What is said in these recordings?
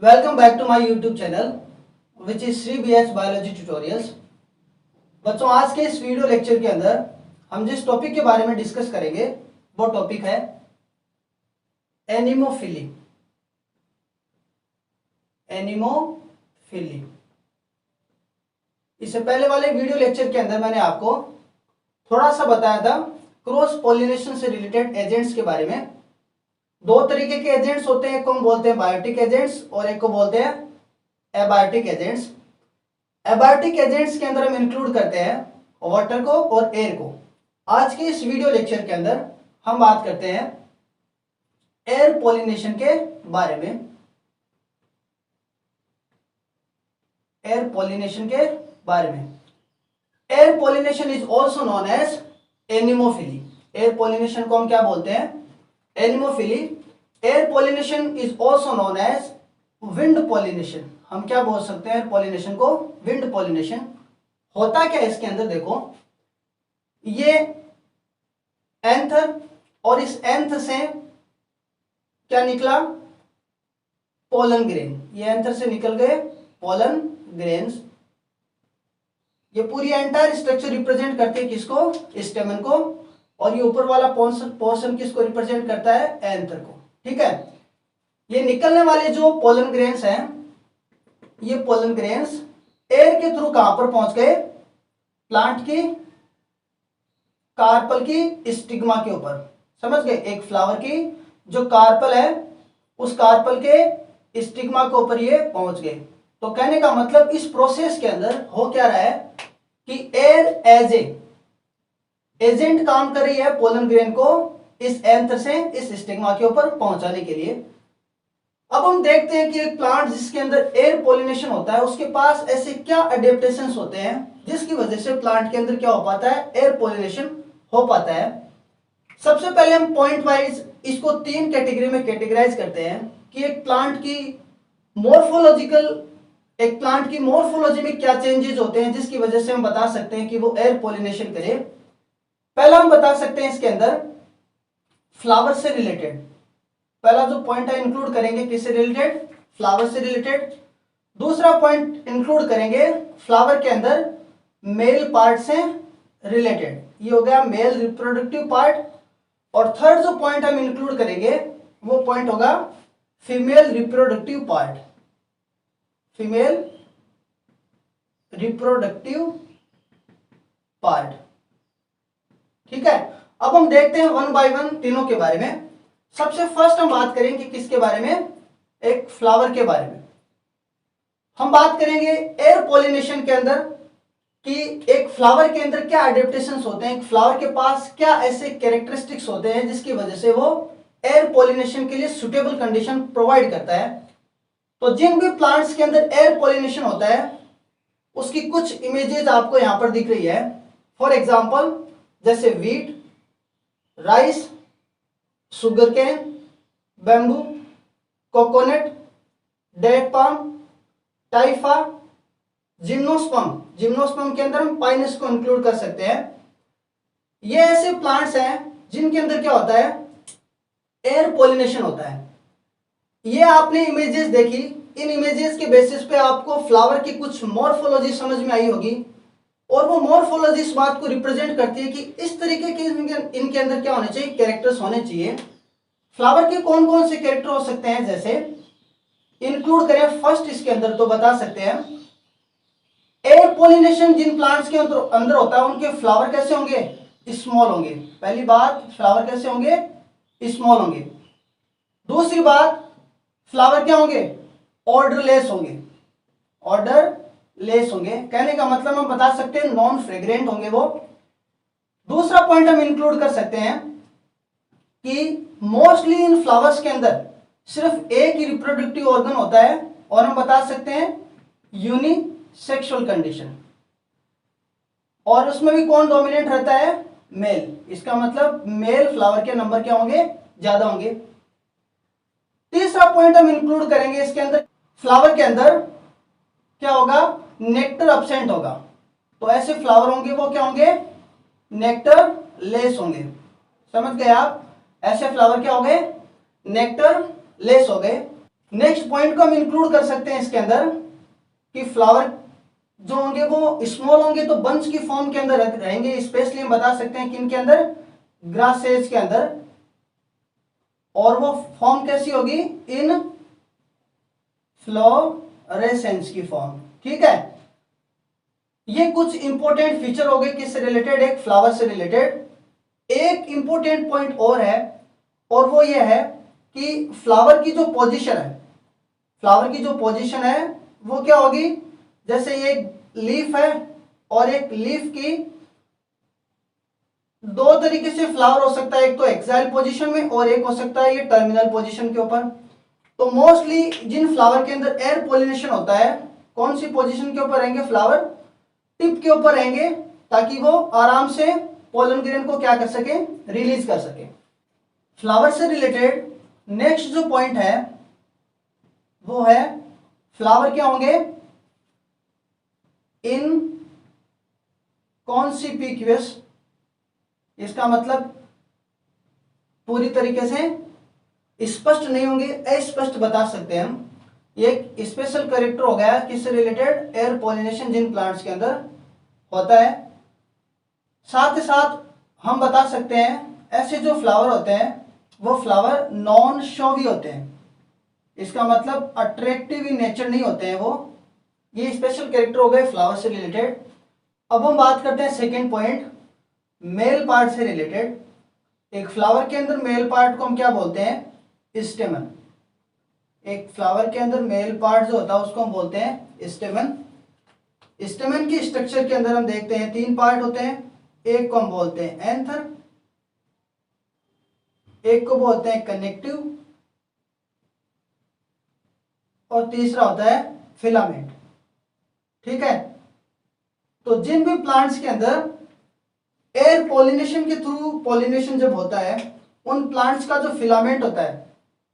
Welcome back to my YouTube channel which is Shri BS biology tutorials. बच्चों, आज के इस वीडियो लेक्चर के अंदर हम जिस टॉपिक के बारे में डिस्कस करेंगे वो टॉपिक है एनिमोफिली। एनिमोफिली। इससे पहले वाले वीडियो लेक्चर के अंदर मैंने आपको थोड़ा सा बताया था क्रॉस पॉलिनेशन से रिलेटेड एजेंट्स के बारे में। दो तरीके के एजेंट्स होते हैं, एक को हम बोलते हैं बायोटिक एजेंट्स और एक को बोलते हैं एबायोटिक एजेंट्स। एबायोटिक एजेंट्स के अंदर हम इंक्लूड करते हैं वाटर को और एयर को। आज के इस वीडियो लेक्चर के अंदर हम बात करते हैं एयर पॉलिनेशन के बारे में। एयर पॉलिनेशन के बारे में। Air pollination is also known as anemophily. Air pollination को हम क्या बोलते हैं? Anemophily. Air pollination is also known as wind pollination. हम क्या बोल सकते हैं एयर पॉलिनेशन को? Wind pollination. होता क्या है इसके अंदर? देखो, ये एंथर और इस एंथ से क्या निकला? Pollen grain. ये एंथर से निकल गए पोलन ग्रेन्स। ये पूरी एंटायर स्ट्रक्चर रिप्रेजेंट करती है किसको? स्टेमन को। और ये ऊपर वाला पोर्शन किसको रिप्रेजेंट करता है? एंथर को। ठीक है। ये निकलने वाले जो पोलन ग्रेन्स हैं, ये पोलन ग्रेन्स एयर के थ्रू कहां पर पहुंच गए? प्लांट की कार्पल की स्टिग्मा के ऊपर। समझ गए? एक फ्लावर की जो कार्पल है उस कार्पल के स्टिग्मा के ऊपर ये पहुंच गए। तो कहने का मतलब इस प्रोसेस के अंदर हो क्या रहा है कि एयर एज ए एजेंट काम कर रही है पोलन ग्रेन को इस एंथर से इस स्टिग्मा के ऊपर पहुंचाने के लिए। अब हम देखते हैं कि एक प्लांट जिसके अंदर एयर पॉलिनेशन होता है उसके पास ऐसे क्या अडेप्टेशंस होते हैं जिसकी वजह से प्लांट के अंदर क्या हो पाता है? एयर पॉलिनेशन हो पाता है। सबसे पहले हम पॉइंट वाइज इसको तीन कैटेगरी में कैटेगराइज करते हैं कि एक प्लांट की मोर्फोलॉजी में क्या चेंजेस होते हैं जिसकी वजह से हम बता सकते हैं कि वो एयर पॉलिनेशन करे। पहला हम बता सकते हैं इसके अंदर फ्लावर से रिलेटेड। पहला जो पॉइंट है इंक्लूड करेंगे किससे रिलेटेड? फ्लावर से रिलेटेड। दूसरा पॉइंट इंक्लूड करेंगे फ्लावर के अंदर मेल पार्ट से रिलेटेड। ये हो गया मेल रिप्रोडक्टिव पार्ट। और थर्ड जो पॉइंट हम इंक्लूड करेंगे वो पॉइंट होगा female reproductive part. Female reproductive part. ठीक है। अब हम देखते हैं वन बाय वन तीनों के बारे में। सबसे फर्स्ट हम बात करेंगे किसके बारे में? एक फ्लावर के बारे में। हम बात करेंगे एयर पॉलिनेशन के अंदर कि एक फ्लावर के अंदर क्या एडेप्टेशंस होते हैं, एक फ्लावर के पास क्या ऐसे कैरेक्टरिस्टिक्स होते हैं जिसकी वजह से वो एयर पॉलिनेशन के लिए सुटेबल कंडीशन प्रोवाइड करता है। तो जिन भी प्लांट्स के अंदर एयर पॉलिनेशन होता है उसकी कुछ इमेजेस आपको यहां पर दिख रही है। फॉर एग्जांपल जैसे wheat, rice, sugar cane, bamboo, coconut, date palm, typha, gymnosperm. Gymnosperm के अंदर हम पाइनस को इंक्लूड कर सकते हैं। ये ऐसे प्लांट्स हैं जिनके अंदर क्या होता है? एयर पॉलिनेशन होता है। ये आपने इमेजेस देखी, इन इमेजेस के बेसिस पे आपको फ्लावर की कुछ मॉर्फोलॉजी समझ में आई होगी और वो मॉर्फोलॉजी इस बात को रिप्रेजेंट करती है कि इस तरीके के इनके अंदर क्या होने चाहिए? कैरेक्टर्स होने चाहिए। फ्लावर के कौन कौन से कैरेक्टर हो सकते हैं? जैसे इंक्लूड करें फर्स्ट इसके अंदर तो बता सकते हैं एयर पॉलिनेशन जिन प्लांट्स के अंदर होता है उनके फ्लावर कैसे होंगे? स्मॉल होंगे। पहली बात, फ्लावर कैसे होंगे? स्मॉल होंगे। दूसरी बात, फ्लावर क्या होंगे? ऑर्डरलेस होंगे। ऑर्डरलेस होंगे कहने का मतलब हम बता सकते हैं नॉन फ्रेग्रेंट होंगे वो। दूसरा पॉइंट हम इंक्लूड कर सकते हैं कि मोस्टली इन फ्लावर्स के अंदर सिर्फ एक ही रिप्रोडक्टिव ऑर्गन होता है और हम बता सकते हैं यूनिसेक्सुअल कंडीशन। और उसमें भी कौन डोमिनेंट रहता है? मेल। इसका मतलब मेल फ्लावर के नंबर क्या होंगे? ज्यादा होंगे। तीसरा पॉइंट हम इंक्लूड करेंगे इसके अंदर फ्लावर के अंदर क्या होगा? नेक्टर अब्सेंट होगा। तो ऐसे फ्लावर होंगे वो क्या होंगे? नेक्टर लेस होंगे। समझ गए आप? ऐसे फ्लावर क्या हो गए? नेक्टर लेस हो गए। नेक्स्ट पॉइंट को हम इंक्लूड कर सकते हैं इसके अंदर कि फ्लावर जो होंगे वो स्मॉल होंगे तो बंच की फॉर्म के अंदर रहेंगे, स्पेशली हम बता सकते हैं कि इनके अंदर ग्रासेज के अंदर, और वो फॉर्म कैसी होगी, इन फ्लोरेसेंस की फॉर्म। ठीक है, ये कुछ इंपॉर्टेंट फीचर हो गए किससे रिलेटेड, एक फ्लावर से रिलेटेड। एक इंपॉर्टेंट पॉइंट और है, और वो ये है कि फ्लावर की जो पोजीशन है, फ्लावर की जो पोजीशन है वो क्या होगी, जैसे ये लीफ है और एक लीफ की दो तरीके से फ्लावर हो सकता है, एक तो एक्साइल पोजीशन में और एक हो सकता है ये टर्मिनल पोजीशन के ऊपर। तो मोस्टली जिन फ्लावर के अंदर एयर पोलिनेशन होता है, कौन सी पोजीशन के ऊपर रहेंगे, फ्लावर टिप के ऊपर रहेंगे, ताकि वो आराम से पोलन ग्रेन को क्या कर सके, रिलीज कर सके। फ्लावर से रिलेटेड नेक्स्ट जो पॉइंट है वो है फ्लावर क्या होंगे, इन कॉन्सिपिक्यूअस। इसका मतलब पूरी तरीके से स्पष्ट नहीं होंगे, अस्पष्ट बता सकते हैं हम। ये एक स्पेशल कैरेक्टर हो गया किससे रिलेटेड, एयर पोलिनेशन जिन प्लांट्स के अंदर होता है। साथ ही साथ हम बता सकते हैं ऐसे जो फ्लावर होते हैं वो फ्लावर नॉन शोवी होते हैं, इसका मतलब अट्रैक्टिव इन नेचर नहीं होते हैं वो। ये स्पेशल कैरेक्टर हो गए फ्लावर से रिलेटेड। अब हम बात करते हैं सेकेंड पॉइंट, मेल पार्ट से रिलेटेड। एक फ्लावर के अंदर मेल पार्ट को हम क्या बोलते हैं, स्टेमन। एक फ्लावर के अंदर मेल पार्ट जो होता है उसको हम बोलते हैं स्टेमन। स्टेमन की स्ट्रक्चर के अंदर हम देखते हैं तीन पार्ट होते हैं, एक को हम बोलते हैं एंथर, एक को बोलते हैं कनेक्टिव, और तीसरा होता है फिलामेंट। ठीक है, तो जिन भी प्लांट्स के अंदर एयर पोलिनेशन के थ्रू पोलिनेशन जब होता है, उन प्लांट्स का जो फिलामेंट होता है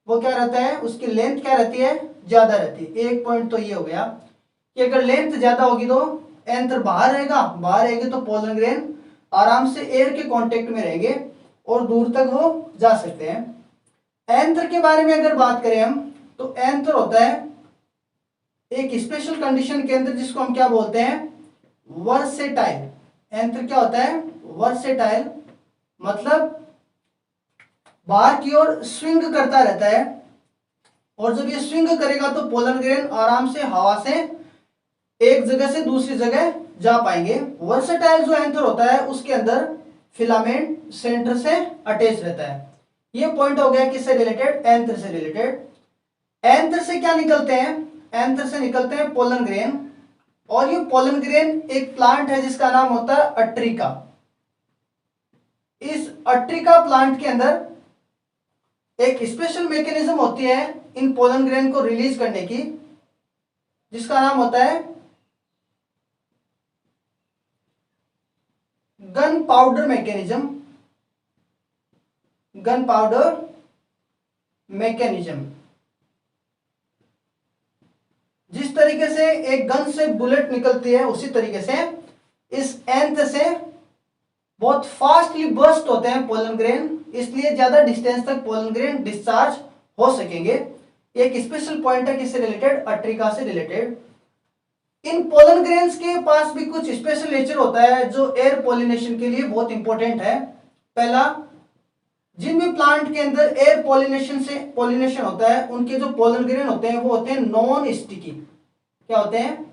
वो क्या रहता है, उसकी लेंथ क्या रहती है, ज्यादा रहती है। एक पॉइंट तो ये हो गया कि अगर लेंथ ज्यादा होगी तो एंथर बाहर रहेगा, बाहर रहेंगे तो पोलन ग्रेन आराम से एयर के कांटेक्ट में रहेंगे और दूर तक वो जा सकते हैं। एंथर के बारे में अगर बात करें हम, तो एंथर होता है एक स्पेशल कंडीशन के अंदर जिसको हम क्या बोलते हैं, वर्सेटाइल। एंथर क्या होता है, वर्सेटाइल, मतलब बाहर की ओर स्विंग करता रहता है, और जब ये स्विंग करेगा तो पोलन ग्रेन आराम से हवा से एक जगह से दूसरी जगह जा पाएंगे। वर्सेटाइल जो एंथर होता है उसके अंदर फिलामेंट सेंटर से अटैच रहता है। ये पॉइंट हो गया किससे रिलेटेड, एंथर से रिलेटेड। एंथर से क्या निकलते हैं, एंथर से निकलते हैं पोलन ग्रेन, और ये पोलन ग्रेन एक प्लांट है जिसका नाम होता है अट्रिका। इस अट्रिका प्लांट के अंदर एक स्पेशल मैकेनिज्म होती है इन पोलन ग्रेन को रिलीज करने की, जिसका नाम होता है gun powder mechanism. Gun powder mechanism, जिस तरीके से एक गन से बुलेट निकलती है उसी तरीके से इस एंथ से बहुत फास्टली बर्स्ट होते हैं पोलन ग्रेन, इसलिए ज्यादा डिस्टेंस तक पोलन ग्रेन डिस्चार्ज हो सकेंगे। एक स्पेशल पॉइंट है किससे रिलेटेड, अट्रिका से रिलेटेड। इन पोलन ग्रेन्स के पास भी कुछ स्पेशल नेचर होता है जो एयर पोलिनेशन के लिए बहुत इंपॉर्टेंट है। पहला, जिन भी प्लांट के अंदर एयर पोलिनेशन होता है उनके जो पोलन ग्रेन होते हैं वो होते हैं नॉन स्टिकी। क्या होते हैं,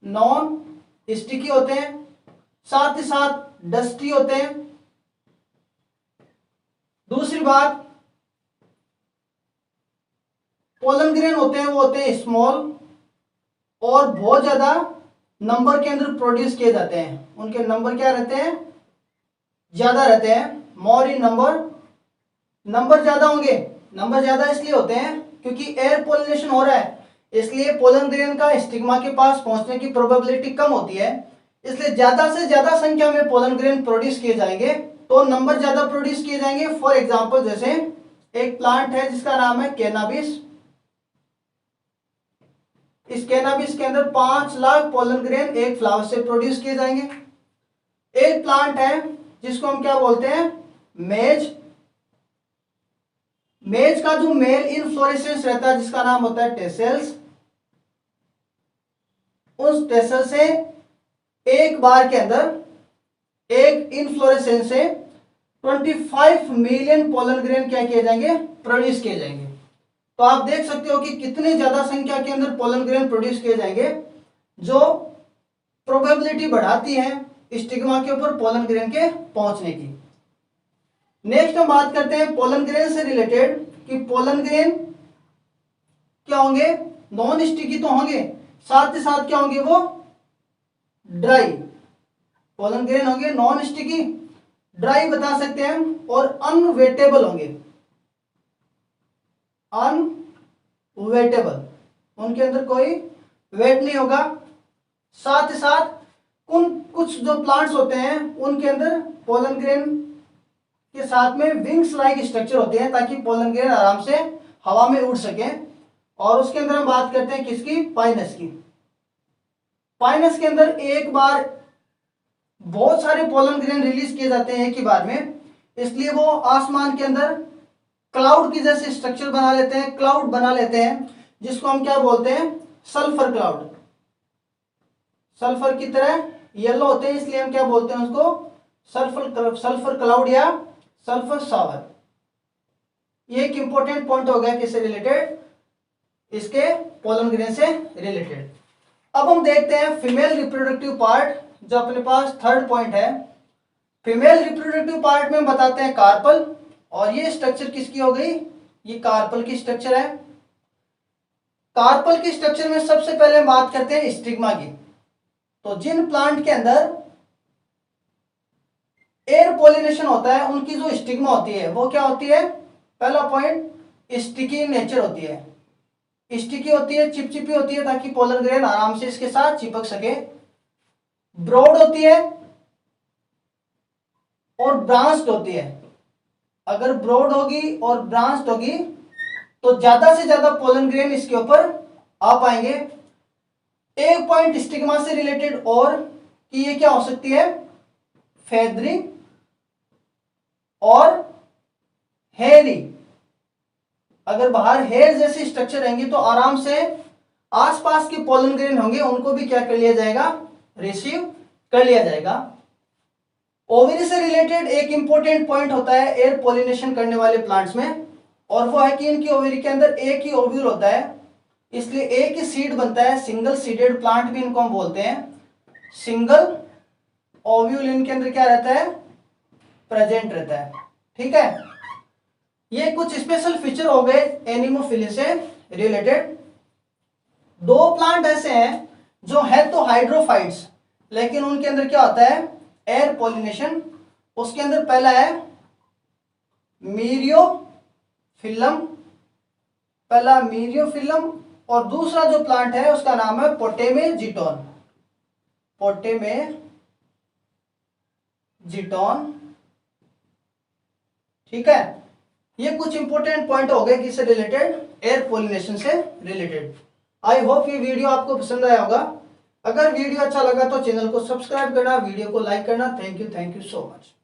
नॉन स्टिकी होते हैं, साथ ही साथ डस्टी होते हैं। दूसरी बात, पोलन ग्रेन होते हैं वो होते हैं स्मॉल और बहुत ज्यादा नंबर के अंदर प्रोड्यूस किए जाते हैं। उनके नंबर क्या रहते हैं, ज्यादा रहते हैं, मोर इन नंबर। नंबर ज्यादा होंगे, नंबर ज्यादा इसलिए होते हैं क्योंकि एयर पोलिनेशन हो रहा है, इसलिए पोलन ग्रेन का स्टिग्मा के पास पहुंचने की प्रोबेबिलिटी कम होती है, इसलिए ज्यादा से ज्यादा संख्या में पोलन ग्रेन प्रोड्यूस किए जाएंगे तो नंबर ज्यादा प्रोड्यूस किए जाएंगे। फॉर एग्जांपल, जैसे एक प्लांट है जिसका नाम है कैनाबिस। इस कैनाबिस के अंदर 5 लाख पोलन ग्रेन एक फ्लावर से प्रोड्यूस किए जाएंगे। एक प्लांट है जिसको हम क्या बोलते हैं, मेज। मेज का जो मेल इनफ्लोरेसेंस रहता है जिसका नाम होता है टेसल्स, उस टेसल से एक बार के अंदर, एक इनफ्लोरेसेंस से 25 मिलियन पोलन ग्रेन क्या किए जाएंगे, प्रोड्यूस किए जाएंगे। तो आप देख सकते हो कि कितनी ज्यादा संख्या के अंदर पोलन ग्रेन प्रोड्यूस किए जाएंगे, जो प्रोबेबिलिटी बढ़ाती है स्टिग्मा के ऊपर पोलन ग्रेन के पहुंचने की। नेक्स्ट हम बात करते हैं पोलन ग्रेन से रिलेटेड कि पोलन ग्रेन क्या होंगे, नॉन स्टिकी तो होंगे, साथ ही साथ क्या होंगे वो ड्राई। पोलन ग्रेन होंगे नॉन स्टिकी, ड्राई बता सकते हैं हम, और अनवेटेबल होंगे, अनवेटेबल, उनके अंदर कोई वेट नहीं होगा। साथ ही साथ कुछ जो प्लांट्स होते हैं उनके अंदर पोलन ग्रेन के साथ में विंग्स लाइक स्ट्रक्चर होते हैं ताकि पोलन ग्रेन आराम से हवा में उड़ सके। और उसके अंदर हम बात करते हैं किसकी, पाइनस की। पाइनस के अंदर एक बार बहुत सारे पोलन ग्रेन रिलीज किए जाते हैं एक ही बार में, इसलिए वो आसमान के अंदर क्लाउड की जैसे स्ट्रक्चर बना लेते हैं, क्लाउड बना लेते हैं, जिसको हम क्या बोलते हैं, सल्फर क्लाउड। सल्फर की तरह येलो होते हैं, इसलिए हम क्या बोलते हैं उसको, सल्फर क्लाउड या सल्फर शावर। ये एक इंपॉर्टेंट पॉइंट हो गया किससे रिलेटेड, इसके पोलन ग्रेन से रिलेटेड। अब हम देखते हैं फीमेल रिप्रोडक्टिव पार्ट, जो अपने पास थर्ड पॉइंट है। फीमेल रिप्रोडक्टिव पार्ट में हम बताते हैं कार्पल, और ये स्ट्रक्चर किसकी हो गई, ये कार्पल की स्ट्रक्चर है। कार्पल की स्ट्रक्चर में सबसे पहले बात करते हैं स्टिग्मा की। तो जिन प्लांट के अंदर एयर पोलिनेशन होता है उनकी जो स्टिग्मा होती है वो क्या होती है, पहला पॉइंट स्टिकी नेचर होती है, स्टिकी होती है, चिपचिपी होती है ताकि पोलन ग्रेन आराम से इसके साथ चिपक सके। ब्रॉड होती है और ब्रांच्ड होती है। अगर ब्रॉड होगी और ब्रांच्ड होगी तो ज्यादा से ज्यादा पोलन ग्रेन इसके ऊपर आ पाएंगे। एक पॉइंट स्टिग्मा से रिलेटेड और कि ये क्या हो सकती है, फेदरी और हेयरी। अगर बाहर हेयर जैसी स्ट्रक्चर रहेंगी तो आराम से आसपास के पोलन ग्रेन होंगे उनको भी क्या कर लिया जाएगा, रिसीव कर लिया जाएगा। ओवरी से रिलेटेड एक इंपॉर्टेंट पॉइंट होता है एयर पोलिनेशन करने वाले प्लांट्स में, और वो है कि इनकी ओवरी के अंदर एक ही ओव्यूल होता है, इसलिए एक ही सीड बनता है। सिंगल सीडेड प्लांट भी इनको हम बोलते हैं। सिंगल ओव्यूल इनके अंदर क्या रहता है, प्रेजेंट रहता है। ठीक है, ये कुछ स्पेशल फीचर हो गए एनिमोफिली से रिलेटेड। दो प्लांट ऐसे हैं जो है तो हाइड्रोफाइट्स, लेकिन उनके अंदर क्या होता है, एयर पोलिनेशन। उसके अंदर पहला है मीरियोफिलम, पहला मीरियोफिलम, और दूसरा जो प्लांट है उसका नाम है पोटेमेजिटोन। पोटेमेजिटोन, ठीक है। ये कुछ इंपॉर्टेंट पॉइंट हो गए किससे रिलेटेड, एयर पोलिनेशन से रिलेटेड। आई होप ये वीडियो आपको पसंद आया होगा। अगर वीडियो अच्छा लगा तो चैनल को सब्सक्राइब करना, वीडियो को लाइक करना। Thank you so much.